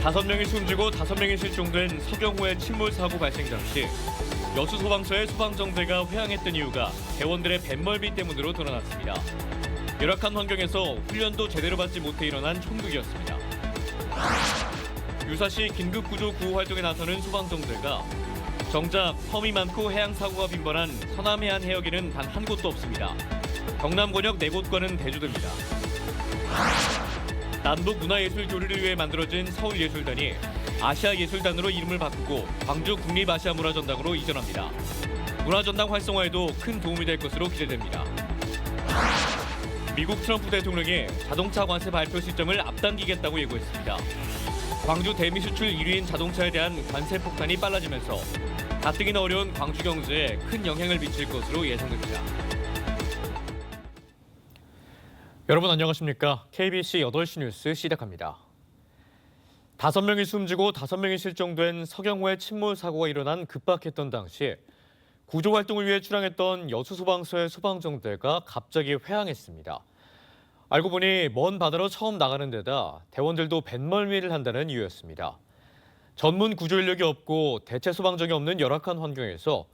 5명이 숨지고 5명이 실종된 서경호의 침몰 사고 발생 당시 여수 소방서의 소방정대가 회항했던 이유가 대원들의 뱃멀미 때문으로 드러났습니다. 열악한 환경에서 훈련도 제대로 받지 못해 일어난 총극이었습니다. 유사시 긴급구조 구호 활동에 나서는 소방정대가 정작 섬이 많고 해양 사고가 빈번한 서남해안 해역에는 단 한 곳도 없습니다. 경남 권역 4곳과는 대조됩니다. 남북 문화예술교류를 위해 만들어진 서울예술단이 아시아예술단으로 이름을 바꾸고 광주 국립아시아문화전당으로 이전합니다. 문화전당 활성화에도 큰 도움이 될 것으로 기대됩니다. 미국 트럼프 대통령이 자동차 관세 발표 시점을 앞당기겠다고 예고했습니다. 광주 대미 수출 1위인 자동차에 대한 관세 폭탄이 빨라지면서 가뜩이나 어려운 광주 경제에 큰 영향을 미칠 것으로 예상됩니다. 여러분 안녕하십니까? KBC 8시 뉴스 시작합니다. 5명이 숨지고 5명이 실종된 서경호의 침몰 사고가 일어난 급박했던 당시 구조 활동을 위해 출항했던 여수소방서의 소방정대가 갑자기 회항했습니다. 알고 보니 먼 바다로 처음 나가는 데다 대원들도 뱃멀미를 한다는 이유였습니다. 전문 구조 인력이 없고 대체 소방정이 없는 열악한 환경에서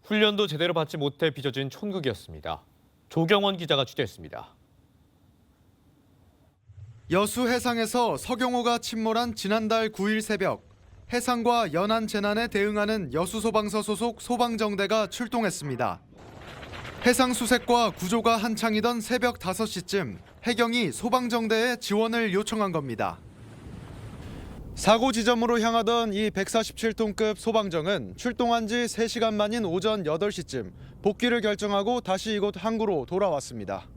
훈련도 제대로 받지 못해 빚어진 촌극이었습니다. 조경원 기자가 취재했습니다. 여수 해상에서 서경호가 침몰한 지난달 9일 새벽, 해상과 연안 재난에 대응하는 여수소방서 소속 소방정대가 출동했습니다. 해상 수색과 구조가 한창이던 새벽 5시쯤 해경이 소방정대에 지원을 요청한 겁니다. 사고 지점으로 향하던 이 147톤급 소방정은 출동한 지 3시간 만인 오전 8시쯤 복귀를 결정하고 다시 이곳 항구로 돌아왔습니다.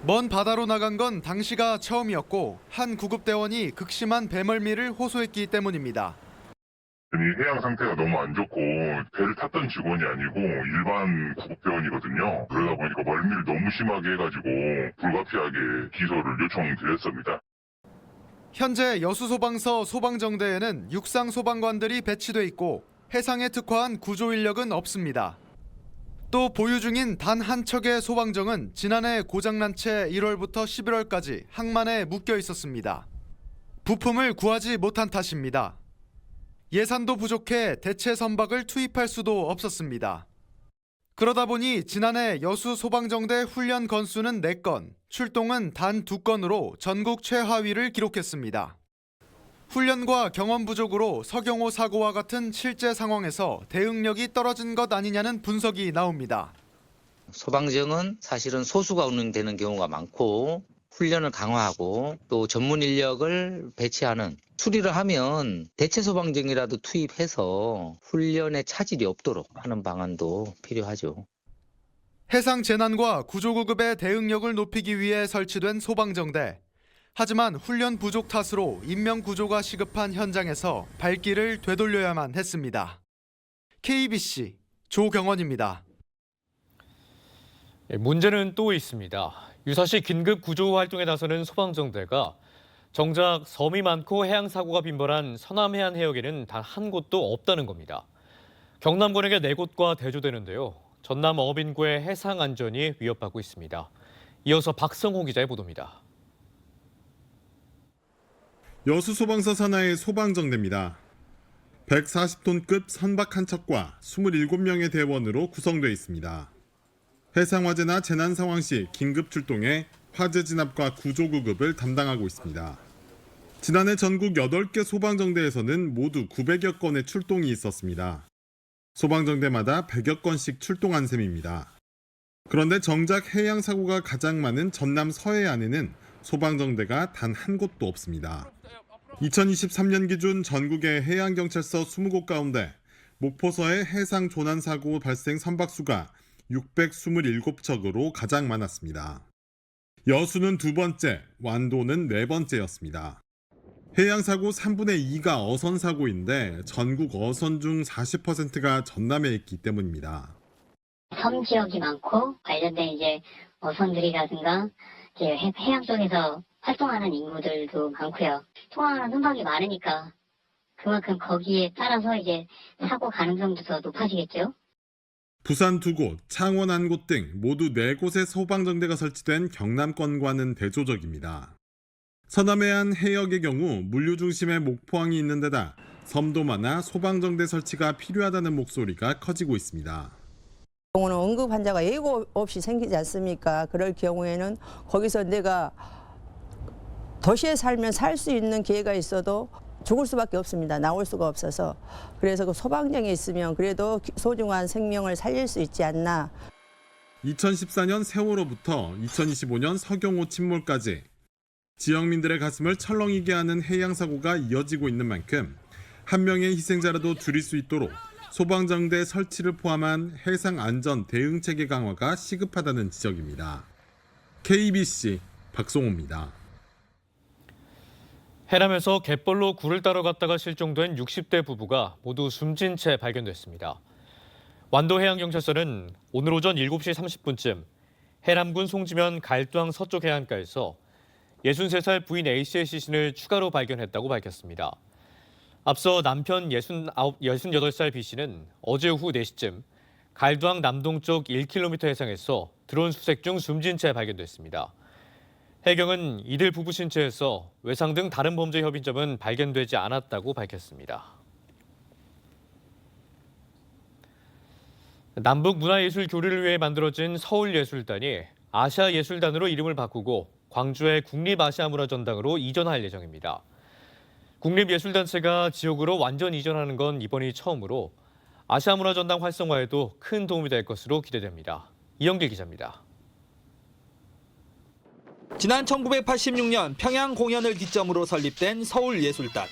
먼 바다로 나간 건 당시가 처음이었고 한 구급대원이 극심한 배멀미를 호소했기 때문입니다. 이 해양 상태가 너무 안 좋고 배를 탔던 직원이 아니고 일반 구급대원이거든요. 그러다 보니까 멀미를 너무 심하게 해가지고 불가피하게 기소를 요청드렸습니다. 현재 여수소방서 소방정대에는 육상 소방관들이 배치돼 있고 해상에 특화한 구조 인력은 없습니다. 또 보유 중인 단 한 척의 소방정은 지난해 고장난 채 1월부터 11월까지 항만에 묶여 있었습니다. 부품을 구하지 못한 탓입니다. 예산도 부족해 대체 선박을 투입할 수도 없었습니다. 그러다 보니 지난해 여수 소방정대 훈련 건수는 4건, 출동은 단 2건으로 전국 최하위를 기록했습니다. 훈련과 경험 부족으로 서경호 사고와 같은 실제 상황에서 대응력이 떨어진 것 아니냐는 분석이 나옵니다. 소방정은 사실은 소수가 운영되는 경우가 많고 훈련을 강화하고 또 전문 인력을 배치하는 수리를 하면 대체 소방정이라도 투입해서 훈련에 차질이 없도록 하는 방안도 필요하죠. 해상 재난과 구조구급의 대응력을 높이기 위해 설치된 소방정대. 하지만 훈련 부족 탓으로 인명 구조가 시급한 현장에서 발길을 되돌려야만 했습니다. KBC 조경원입니다. 문제는 또 있습니다. 유사시 긴급 구조 활동에 나서는 소방정대가 정작 섬이 많고 해양 사고가 빈번한 서남해안 해역에는 단 한 곳도 없다는 겁니다. 경남 권역의 4곳과 대조되는데요. 전남 어민구의 해상 안전이 위협받고 있습니다. 이어서 박성호 기자의 보도입니다. 여수소방서 산하의 소방정대입니다. 140톤급 선박 한 척과 27명의 대원으로 구성되어 있습니다. 해상화재나 재난 상황 시 긴급 출동해 화재 진압과 구조구급을 담당하고 있습니다. 지난해 전국 8개 소방정대에서는 모두 900여 건의 출동이 있었습니다. 소방정대마다 100여 건씩 출동한 셈입니다. 그런데 정작 해양 사고가 가장 많은 전남 서해안에는 소방정대가 단 한 곳도 없습니다. 2023년 기준 전국의 해양경찰서 20곳 가운데 목포서의 해상 조난 사고 발생 선박수가 627척으로 가장 많았습니다. 여수는 2번째, 완도는 4번째였습니다. 해양사고 3분의 2가 어선사고인데 전국 어선 중 40%가 전남에 있기 때문입니다. 섬 지역이 많고 관련된 어선들이라든가 해양 쪽에서 활동하는 인구들도 많고요. 통항하는 선박이 많으니까 그만큼 거기에 따라서 사고 가능성도 더 높아지겠죠. 부산 2곳, 창원 1곳 등 모두 4곳의 소방정대가 설치된 경남권과는 대조적입니다. 서남해안 해역의 경우 물류 중심의 목포항이 있는 데다 섬도 많아 소방정대 설치가 필요하다는 목소리가 커지고 있습니다. 경우는 응급 환자가 예고 없이 생기지 않습니까? 그럴 경우에는 거기서 내가 도시에 살면 살 수 있는 기회가 있어도 죽을 수밖에 없습니다. 나올 수가 없어서. 그래서 그 소방정이 있으면 그래도 소중한 생명을 살릴 수 있지 않나. 2014년 세월호부터 2025년 서경호 침몰까지 지역민들의 가슴을 철렁이게 하는 해양사고가 이어지고 있는 만큼 한 명의 희생자라도 줄일 수 있도록 소방정대 설치를 포함한 해상안전 대응체계 강화가 시급하다는 지적입니다. KBC 박송호입니다. 해남에서 갯벌로 굴을 따러 갔다가 실종된 60대 부부가 모두 숨진 채 발견됐습니다. 완도해양경찰서는 오늘 오전 7시 30분쯤 해남군 송지면 갈두항 서쪽 해안가에서 63살 부인 A씨의 시신을 추가로 발견했다고 밝혔습니다. 앞서 남편 68살 B씨는 어제 오후 4시쯤 갈두항 남동쪽 1km 해상에서 드론 수색 중 숨진 채 발견됐습니다. 해경은 이들 부부 신체에서 외상 등 다른 범죄 협의점은 발견되지 않았다고 밝혔습니다. 남북 문화예술 교류를 위해 만들어진 서울예술단이 아시아예술단으로 이름을 바꾸고 광주의 국립아시아문화전당으로 이전할 예정입니다. 국립예술단체가 지역으로 완전 이전하는 건 이번이 처음으로 아시아문화전당 활성화에도 큰 도움이 될 것으로 기대됩니다. 이영길 기자입니다. 지난 1986년 평양 공연을 기점으로 설립된 서울예술단.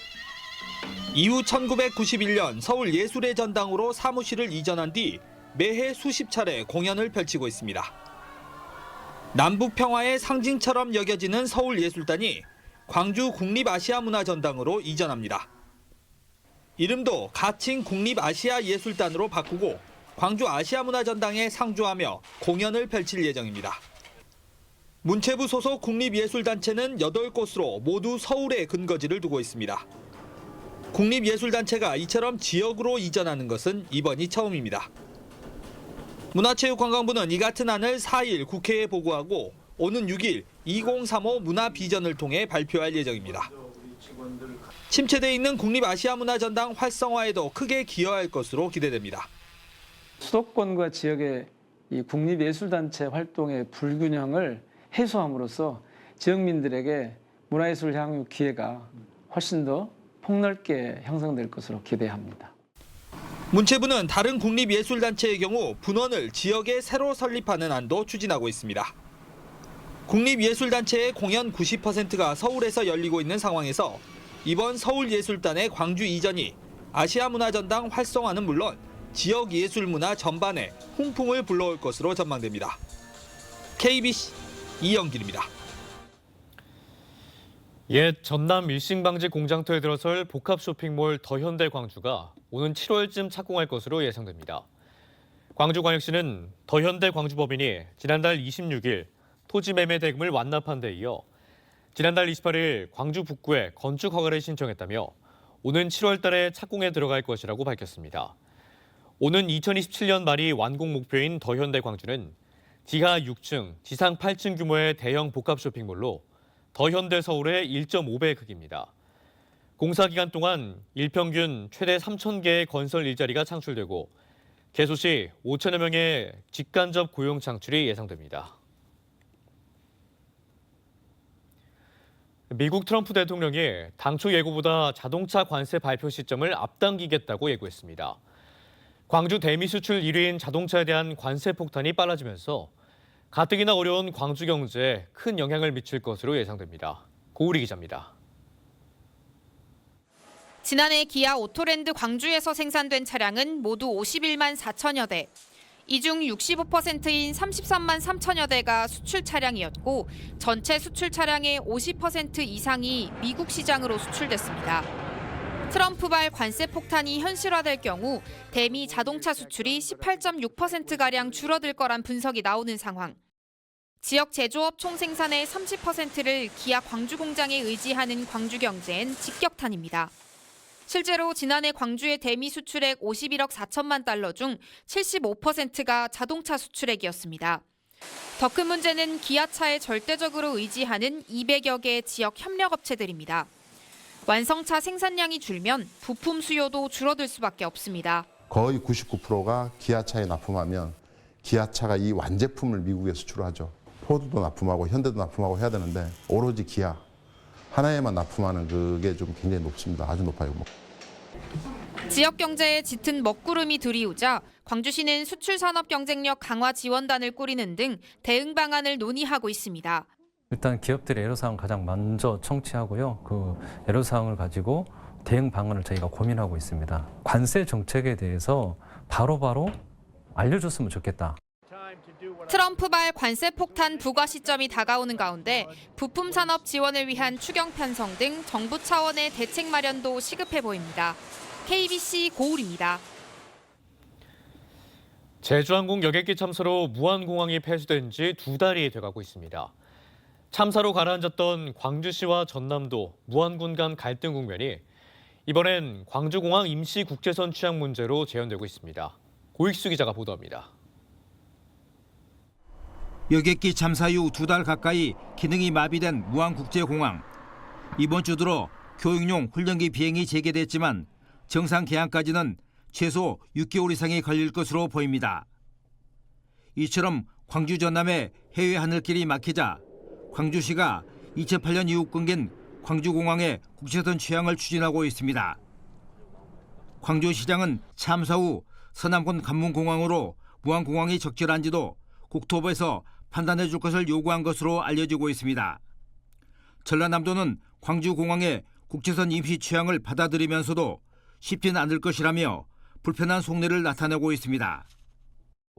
이후 1991년 서울예술의 전당으로 사무실을 이전한 뒤 매해 수십 차례 공연을 펼치고 있습니다. 남북 평화의 상징처럼 여겨지는 서울예술단이 광주 국립아시아문화전당으로 이전합니다. 이름도 가칭 국립아시아예술단으로 바꾸고 광주 아시아문화전당에 상주하며 공연을 펼칠 예정입니다. 문체부 소속 국립예술단체는 8곳으로 모두 서울에 근거지를 두고 있습니다. 국립예술단체가 이처럼 지역으로 이전하는 것은 이번이 처음입니다. 문화체육관광부는 이 같은 안을 4일 국회에 보고하고 오는 6일 2035 문화비전을 통해 발표할 예정입니다. 침체돼 있는 국립아시아문화전당 활성화에도 크게 기여할 것으로 기대됩니다. 수도권과 지역의 이 국립예술단체 활동의 불균형을 해소함으로써 지역민들에게 문화예술 향유 기회가 훨씬 더 폭넓게 형성될 것으로 기대합니다. 문체부는 다른 국립예술단체의 경우 분원을 지역에 새로 설립하는 안도 추진하고 있습니다. 국립예술단체의 공연 90%가 서울에서 열리고 있는 상황에서 이번 서울예술단의 광주 이전이 아시아문화전당 활성화는 물론 지역 예술문화 전반에 훈풍을 불러올 것으로 전망됩니다. KBC 이영길입니다. 옛 전남 밀싱방지 공장터에 들어설 복합 쇼핑몰 더현대 광주가 오는 7월쯤 착공할 것으로 예상됩니다. 광주광역시는 더현대 광주법인이 지난달 26일 토지 매매 대금을 완납한 데 이어 지난달 28일 광주 북구에 건축 허가를 신청했다며 오는 7월 달에 착공에 들어갈 것이라고 밝혔습니다. 오는 2027년 말이 완공 목표인 더현대 광주는 지하 6층, 지상 8층 규모의 대형 복합 쇼핑몰로 더현대 서울의 1.5배 크기입니다. 공사 기간 동안 일평균 최대 3,000개의 건설 일자리가 창출되고 개소 시 5천여 명의 직간접 고용 창출이 예상됩니다. 미국 트럼프 대통령이 당초 예고보다 자동차 관세 발표 시점을 앞당기겠다고 예고했습니다. 광주 대미 수출 1위인 자동차에 대한 관세 폭탄이 빨라지면서 가뜩이나 어려운 광주 경제에 큰 영향을 미칠 것으로 예상됩니다. 고우리 기자입니다. 지난해 기아 오토랜드 광주에서 생산된 차량은 모두 51만 4천여 대. 이 중 65%인 33만 3천여 대가 수출 차량이었고 전체 수출 차량의 50% 이상이 미국 시장으로 수출됐습니다. 트럼프발 관세 폭탄이 현실화될 경우 대미 자동차 수출이 18.6%가량 줄어들 거란 분석이 나오는 상황. 지역 제조업 총생산의 30%를 기아 광주 공장에 의지하는 광주 경제엔 직격탄입니다. 실제로 지난해 광주의 대미 수출액 51억 4천만 달러 중 75%가 자동차 수출액이었습니다. 더 큰 문제는 기아차에 절대적으로 의지하는 200여 개의 지역 협력업체들입니다. 완성차 생산량이 줄면 부품 수요도 줄어들 수밖에 없습니다. 거의 99%가 기아차에 납품하면 기아차가 이 완제품을 미국에 수출하죠. 포드도 납품하고 현대도 납품하고 해야 되는데 오로지 기아 하나에만 납품하는 그게 좀 굉장히 높습니다. 아주 높아요. 지역 경제에 짙은 먹구름이 들이오자 광주시는 수출 산업 경쟁력 강화 지원단을 꾸리는 등 대응 방안을 논의하고 있습니다. 일단 기업들의 애로사항을 가장 먼저 청취하고요. 그 애로사항을 가지고 대응 방안을 저희가 고민하고 있습니다. 관세 정책에 대해서 바로바로 알려줬으면 좋겠다. 트럼프발 관세 폭탄 부과 시점이 다가오는 가운데 부품 산업 지원을 위한 추경 편성 등 정부 차원의 대책 마련도 시급해 보입니다. KBC 고울입니다. 제주항공 여객기 참사로 무안공항이 폐쇄된 지 2달이 돼가고 있습니다. 참사로 가라앉았던 광주시와 전남도, 무안군 간 갈등 국면이 이번엔 광주공항 임시국제선 취항 문제로 재현되고 있습니다. 고익수 기자가 보도합니다. 여객기 참사 이후 2달 가까이 기능이 마비된 무안국제공항. 이번 주 들어 교육용 훈련기 비행이 재개됐지만 정상 개항까지는 최소 6개월 이상이 걸릴 것으로 보입니다. 이처럼 광주 전남의 해외 하늘길이 막히자 광주시가 2008년 이후 끊긴 광주공항의 국제선 취항을 추진하고 있습니다. 광주시장은 참사 후 서남권 관문공항으로 무안공항이 적절한지도 국토부에서 판단해 줄 것을 요구한 것으로 알려지고 있습니다. 전라남도는 광주공항의 국제선 임시 취항을 받아들이면서도 쉽지는 않을 것이라며 불편한 속내를 나타내고 있습니다.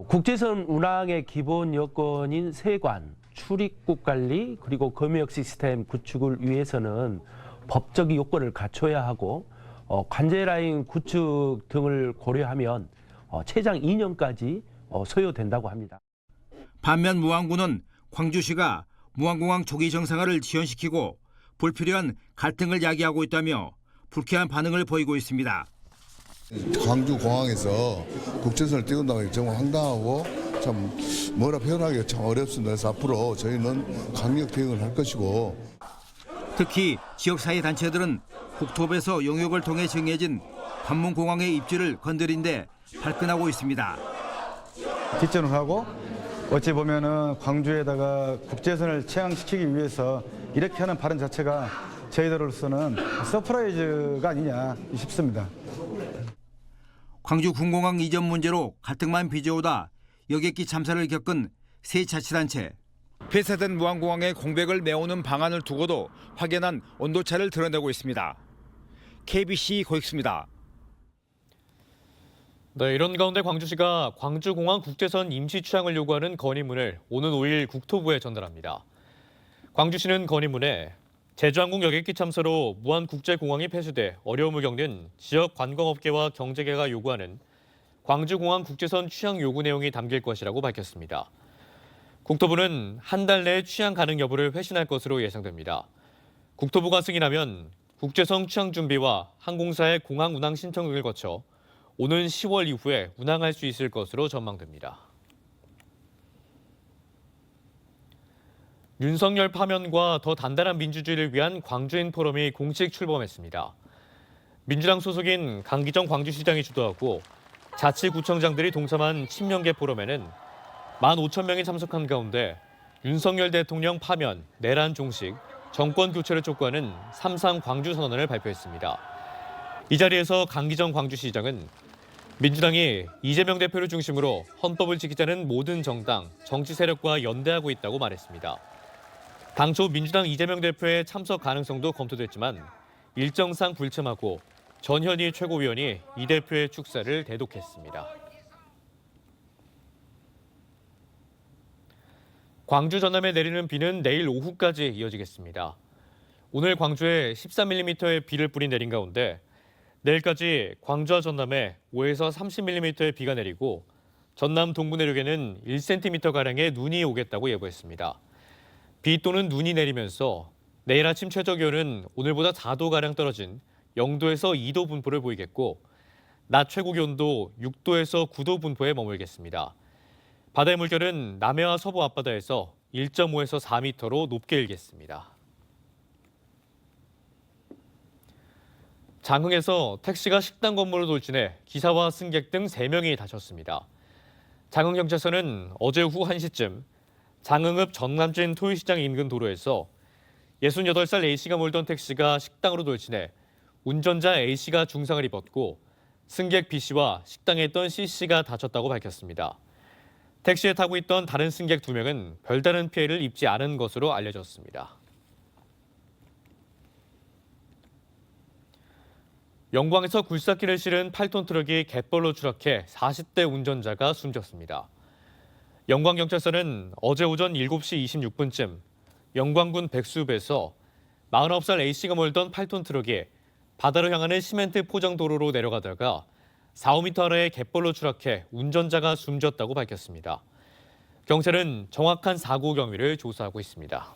국제선 운항의 기본 여건인 세관, 출입국 관리 그리고 검역 시스템 구축을 위해서는 법적 요건을 갖춰야 하고 관제 라인 구축 등을 고려하면 최장 2년까지 소요된다고 합니다. 반면 무안군은 광주시가 무안공항 조기 정상화를 지연시키고 불필요한 갈등을 야기하고 있다며 불쾌한 반응을 보이고 있습니다. 광주공항에서 국제선을 띄운다는 게 정말 황당하고 참 뭐라 표현하기가 참 어렵습니다. 그래서 앞으로 저희는 강력 대응을 할 것이고 특히 지역사회단체들은 국토부에서 용역을 통해 정해진 관문공항의 입지를 건드린 데 발끈하고 있습니다. 뒷전을 하고 어찌 보면은 광주에다가 국제선을 취항시키기 위해서 이렇게 하는 발언 자체가 저희들로서는 서프라이즈가 아니냐 싶습니다. 광주 군공항 이전 문제로 갈등만 빚어오다 여객기 참사를 겪은 세 자치단체. 폐쇄된 무안공항의 공백을 메우는 방안을 두고도 확연한 온도차를 드러내고 있습니다. KBC 고익수입니다. 네, 이런 가운데 광주시가 광주공항 국제선 임시 취항을 요구하는 건의문을 오는 5일 국토부에 전달합니다. 광주시는 건의문에 제주항공 여객기 참사로 무안국제공항이 폐쇄돼 어려움을 겪는 지역 관광업계와 경제계가 요구하는 광주공항 국제선 취항 요구 내용이 담길 것이라고 밝혔습니다. 국토부는 한 달 내에 취항 가능 여부를 회신할 것으로 예상됩니다. 국토부가 승인하면 국제선 취항 준비와 항공사의 공항 운항 신청 등을 거쳐 오는 10월 이후에 운항할 수 있을 것으로 전망됩니다. 윤석열 파면과 더 단단한 민주주의를 위한 광주인 포럼이 공식 출범했습니다. 민주당 소속인 강기정 광주시장이 주도하고 자치구청장들이 동참한 친명계 포럼에는 15,000명이 참석한 가운데 윤석열 대통령 파면, 내란 종식, 정권 교체를 촉구하는 3.3 광주선언을 발표했습니다. 이 자리에서 강기정 광주시장은 민주당이 이재명 대표를 중심으로 헌법을 지키자는 모든 정당, 정치 세력과 연대하고 있다고 말했습니다. 당초 민주당 이재명 대표의 참석 가능성도 검토됐지만 일정상 불참하고 전현희 최고위원이 이 대표의 축사를 대독했습니다. 광주 전남에 내리는 비는 내일 오후까지 이어지겠습니다. 오늘 광주에 13mm의 비를 뿌린 내린 가운데 내일까지 광주와 전남에 5에서 30mm의 비가 내리고 전남 동부 내륙에는 1cm가량의 눈이 오겠다고 예보했습니다. 비 또는 눈이 내리면서 내일 아침 최저 기온은 오늘보다 4도가량 떨어진 0도에서 2도 분포를 보이겠고 낮 최고 기온도 6도에서 9도 분포에 머물겠습니다. 바다의 물결은 남해와 서부 앞바다에서 1.5에서 4m로 높게 일겠습니다. 장흥에서 택시가 식당 건물을 돌진해 기사와 승객 등 3명이 다쳤습니다. 장흥경찰서는 어제 오후 1시쯤 장흥읍 전남진 토요시장 인근 도로에서 68살 A씨가 몰던 택시가 식당으로 돌진해 운전자 A씨가 중상을 입었고 승객 B씨와 식당에 있던 C씨가 다쳤다고 밝혔습니다. 택시에 타고 있던 다른 승객 2명은 별다른 피해를 입지 않은 것으로 알려졌습니다. 영광에서 굴삭기를 실은 8톤 트럭이 갯벌로 추락해 40대 운전자가 숨졌습니다. 영광경찰서는 어제 오전 7시 26분쯤 영광군 백수읍에서 49살 A씨가 몰던 8톤 트럭이 바다로 향하는 시멘트 포장도로로 내려가다가 4, 5m 아래의 갯벌로 추락해 운전자가 숨졌다고 밝혔습니다. 경찰은 정확한 사고 경위를 조사하고 있습니다.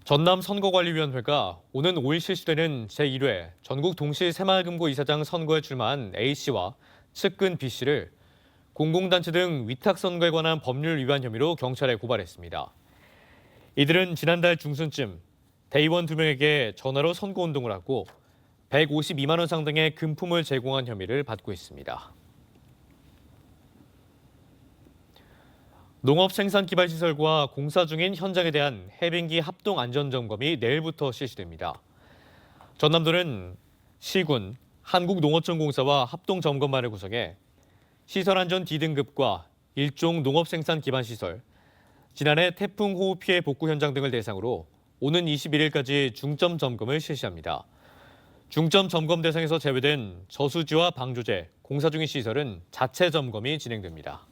전남선거관리위원회가 오는 5일 실시되는 제1회 전국 동시 새마을금고 이사장 선거에 출마한 A씨와 측근 B씨를 공공단체 등 위탁선거에 관한 법률 위반 혐의로 경찰에 고발했습니다. 이들은 지난달 중순쯤 대의원 2명에게 전화로 선거운동을 하고 152만 원 상당의 금품을 제공한 혐의를 받고 있습니다. 농업생산기반시설과 공사 중인 현장에 대한 해빙기 합동안전점검이 내일부터 실시됩니다. 전남도는 시군, 한국농어촌공사와 합동점검반을 구성해 시설안전 D등급과 일종 농업생산기반시설, 지난해 태풍 호우 피해 복구 현장 등을 대상으로 오는 21일까지 중점 점검을 실시합니다. 중점 점검 대상에서 제외된 저수지와 방조제, 공사 중인 시설은 자체 점검이 진행됩니다.